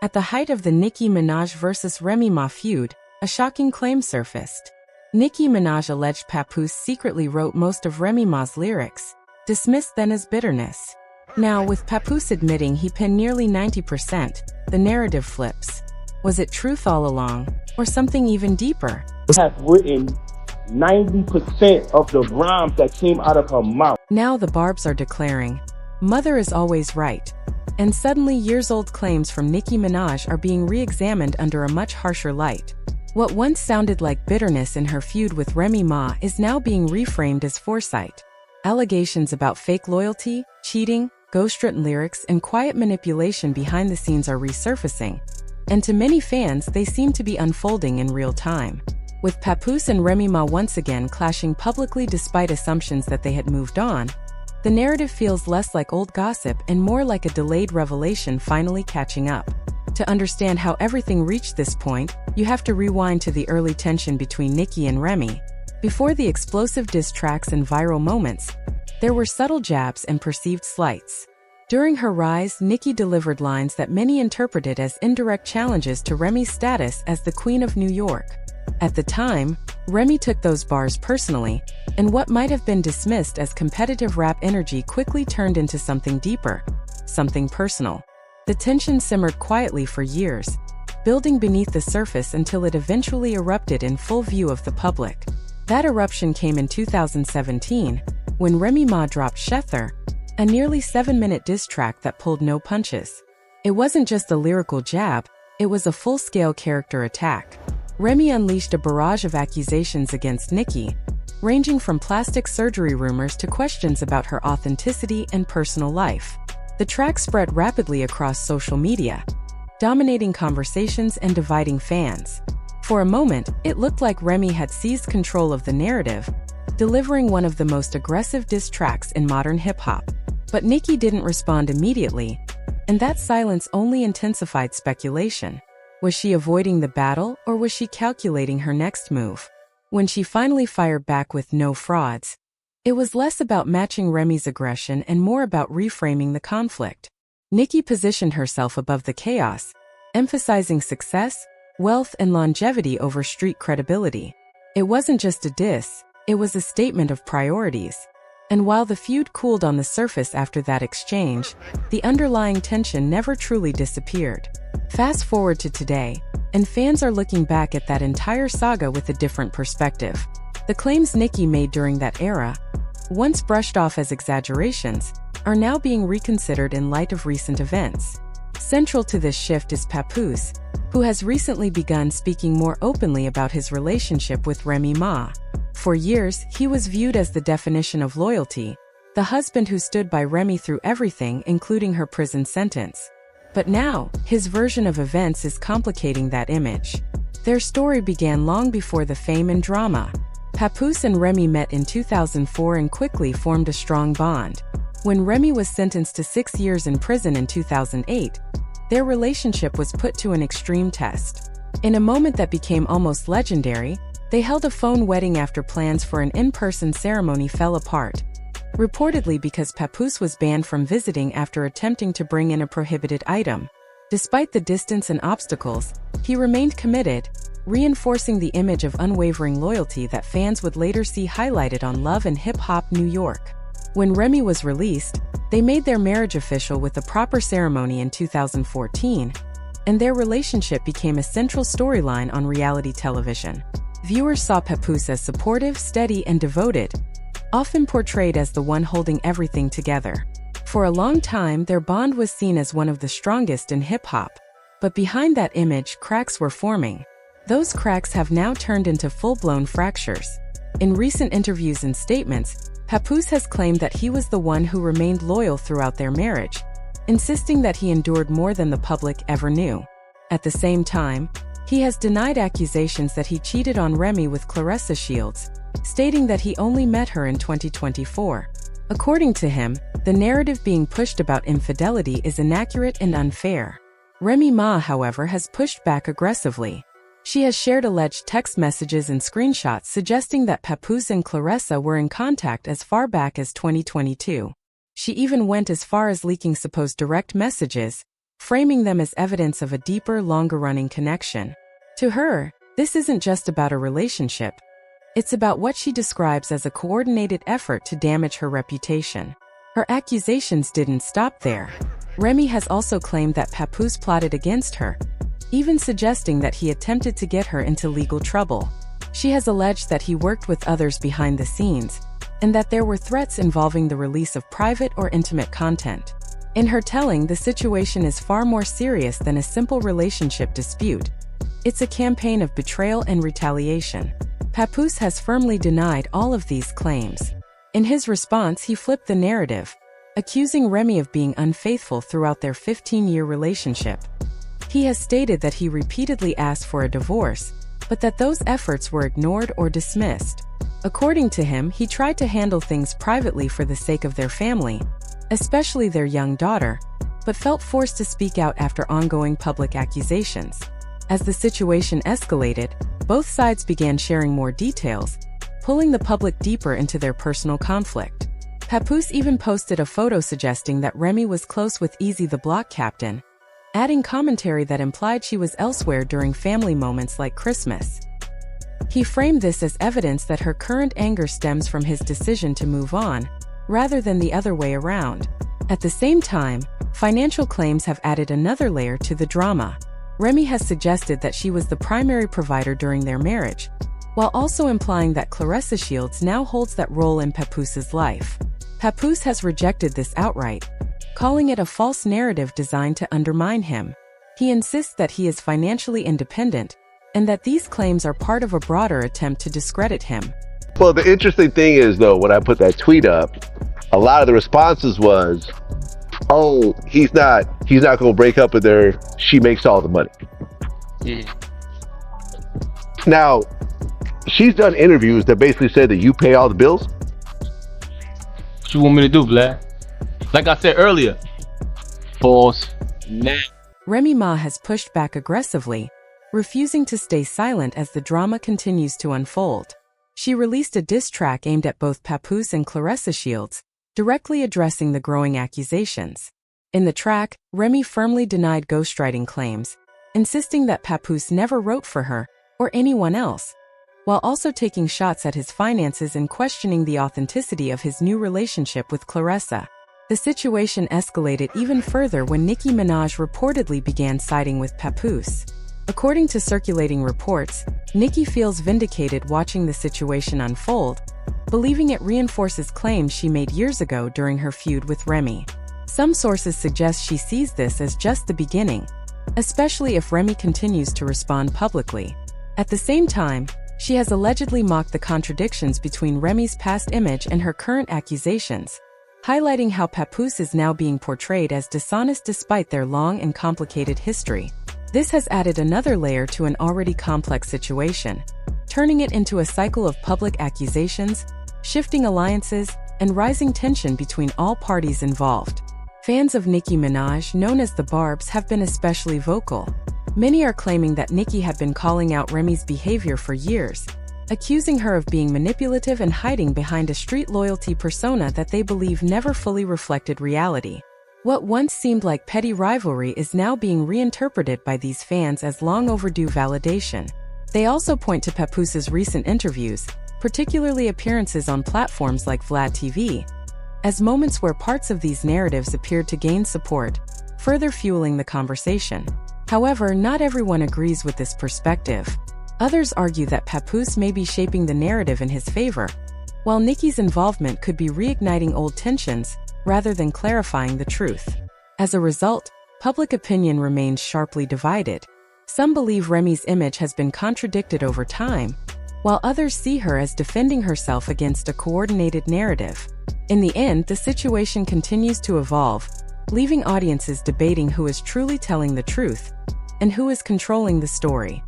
At the height of the Nicki Minaj vs. Remy Ma feud, a shocking claim surfaced. Nicki Minaj alleged Papoose secretly wrote most of Remy Ma's lyrics, dismissed then as bitterness. Now, with Papoose admitting he penned nearly 90%, the narrative flips. Was it truth all along, or something even deeper? Have written 90% of the rhymes that came out of her mouth. Now the Barbs are declaring, "Mother is always right." And suddenly years-old claims from Nicki Minaj are being re-examined under a much harsher light. What once sounded like bitterness in her feud with Remy Ma is now being reframed as foresight. Allegations about fake loyalty, cheating, ghostwritten lyrics, and quiet manipulation behind the scenes are resurfacing. And to many fans, they seem to be unfolding in real time. With Papoose and Remy Ma once again clashing publicly despite assumptions that they had moved on, the narrative feels less like old gossip and more like a delayed revelation finally catching up. To understand how everything reached this point, you have to rewind to the early tension between Nicki and Remy. Before the explosive diss tracks and viral moments, there were subtle jabs and perceived slights. During her rise, Nicki delivered lines that many interpreted as indirect challenges to Remy's status as the Queen of New York. At the time, Remy took those bars personally, and what might have been dismissed as competitive rap energy quickly turned into something deeper, something personal. The tension simmered quietly for years, building beneath the surface until it eventually erupted in full view of the public. That eruption came in 2017, when Remy Ma dropped Shether, a nearly 7-minute diss track that pulled no punches. It wasn't just a lyrical jab, it was a full-scale character attack. Remy unleashed a barrage of accusations against Nicki, ranging from plastic surgery rumors to questions about her authenticity and personal life. The track spread rapidly across social media, dominating conversations and dividing fans. For a moment, it looked like Remy had seized control of the narrative, delivering one of the most aggressive diss tracks in modern hip-hop. But Nicki didn't respond immediately, and that silence only intensified speculation. Was she avoiding the battle, or was she calculating her next move? When she finally fired back with "No frauds," it was less about matching Remy's aggression and more about reframing the conflict. Nicki positioned herself above the chaos, emphasizing success, wealth, and longevity over street credibility. It wasn't just a diss, it was a statement of priorities. And while the feud cooled on the surface after that exchange, the underlying tension never truly disappeared. Fast forward to today, and fans are looking back at that entire saga with a different perspective. The claims Nicki made during that era, once brushed off as exaggerations, are now being reconsidered in light of recent events. Central to this shift is Papoose, who has recently begun speaking more openly about his relationship with Remy Ma. For years, he was viewed as the definition of loyalty, the husband who stood by Remy through everything, including her prison sentence. But now, his version of events is complicating that image. Their story began long before the fame and drama. Papoose and Remy met in 2004 and quickly formed a strong bond. When Remy was sentenced to 6 years in prison in 2008, their relationship was put to an extreme test. In a moment that became almost legendary, they held a phone wedding after plans for an in-person ceremony fell apart, reportedly because Papoose was banned from visiting after attempting to bring in a prohibited item. Despite the distance and obstacles, he remained committed, reinforcing the image of unwavering loyalty that fans would later see highlighted on Love and Hip Hop New York. When Remy was released, they made their marriage official with a proper ceremony in 2014, and their relationship became a central storyline on reality television. Viewers saw Papoose as supportive, steady, and devoted, often portrayed as the one holding everything together. For a long time, their bond was seen as one of the strongest in hip-hop. But behind that image, cracks were forming. Those cracks have now turned into full-blown fractures. In recent interviews and statements, Papoose has claimed that he was the one who remained loyal throughout their marriage, insisting that he endured more than the public ever knew. At the same time, he has denied accusations that he cheated on Remy with Claressa Shields, stating that he only met her in 2024. According to him, the narrative being pushed about infidelity is inaccurate and unfair. Remy Ma, however, has pushed back aggressively. She has shared alleged text messages and screenshots suggesting that Papoose and Claressa were in contact as far back as 2022. She even went as far as leaking supposed direct messages, framing them as evidence of a deeper, longer-running connection. To her, this isn't just about a relationship. It's about what she describes as a coordinated effort to damage her reputation. Her accusations didn't stop there. Remy has also claimed that Papoose plotted against her, even suggesting that he attempted to get her into legal trouble. She has alleged that he worked with others behind the scenes, and that there were threats involving the release of private or intimate content. In her telling, the situation is far more serious than a simple relationship dispute. It's a campaign of betrayal and retaliation. Papoose has firmly denied all of these claims. In his response, he flipped the narrative, accusing Remy of being unfaithful throughout their 15-year relationship. He has stated that he repeatedly asked for a divorce, but that those efforts were ignored or dismissed. According to him, he tried to handle things privately for the sake of their family, especially their young daughter, but felt forced to speak out after ongoing public accusations. As the situation escalated, both sides began sharing more details, pulling the public deeper into their personal conflict. Papoose even posted a photo suggesting that Remy was close with Easy the Block Captain, adding commentary that implied she was elsewhere during family moments like Christmas. He framed this as evidence that her current anger stems from his decision to move on, rather than the other way around. At the same time, financial claims have added another layer to the drama. Remy has suggested that she was the primary provider during their marriage, while also implying that Claressa Shields now holds that role in Papoose's life. Papoose has rejected this outright, calling it a false narrative designed to undermine him. He insists that he is financially independent, and that these claims are part of a broader attempt to discredit him. Well, the interesting thing is, though, when I put that tweet up, a lot of the responses was, oh, he's not going to break up with her. She makes all the money. Now, she's done interviews that basically said that you pay all the bills. What you want me to do, Vlad? Like I said earlier, false. Remy Ma has pushed back aggressively, refusing to stay silent as the drama continues to unfold. She released a diss track aimed at both Papoose and Claressa Shields, directly addressing the growing accusations. In the track, Remy firmly denied ghostwriting claims, insisting that Papoose never wrote for her or anyone else, while also taking shots at his finances and questioning the authenticity of his new relationship with Claressa. The situation escalated even further when Nicki Minaj reportedly began siding with Papoose. According to circulating reports, Nicki feels vindicated watching the situation unfold, believing it reinforces claims she made years ago during her feud with Remy. Some sources suggest she sees this as just the beginning, especially if Remy continues to respond publicly. At the same time, she has allegedly mocked the contradictions between Remy's past image and her current accusations, highlighting how Papoose is now being portrayed as dishonest despite their long and complicated history. This has added another layer to an already complex situation, turning it into a cycle of public accusations, shifting alliances, and rising tension between all parties involved. Fans of Nicki Minaj, known as the Barbs, have been especially vocal. Many are claiming that Nicki had been calling out Remy's behavior for years, accusing her of being manipulative and hiding behind a street loyalty persona that they believe never fully reflected reality. What once seemed like petty rivalry is now being reinterpreted by these fans as long overdue validation. They also point to Papoose's recent interviews, particularly appearances on platforms like Vlad TV, as moments where parts of these narratives appeared to gain support, further fueling the conversation. However, not everyone agrees with this perspective. Others argue that Papoose may be shaping the narrative in his favor, while Nicki's involvement could be reigniting old tensions rather than clarifying the truth. As a result, public opinion remains sharply divided. Some believe Remy's image has been contradicted over time, while others see her as defending herself against a coordinated narrative. In the end, the situation continues to evolve, leaving audiences debating who is truly telling the truth and who is controlling the story.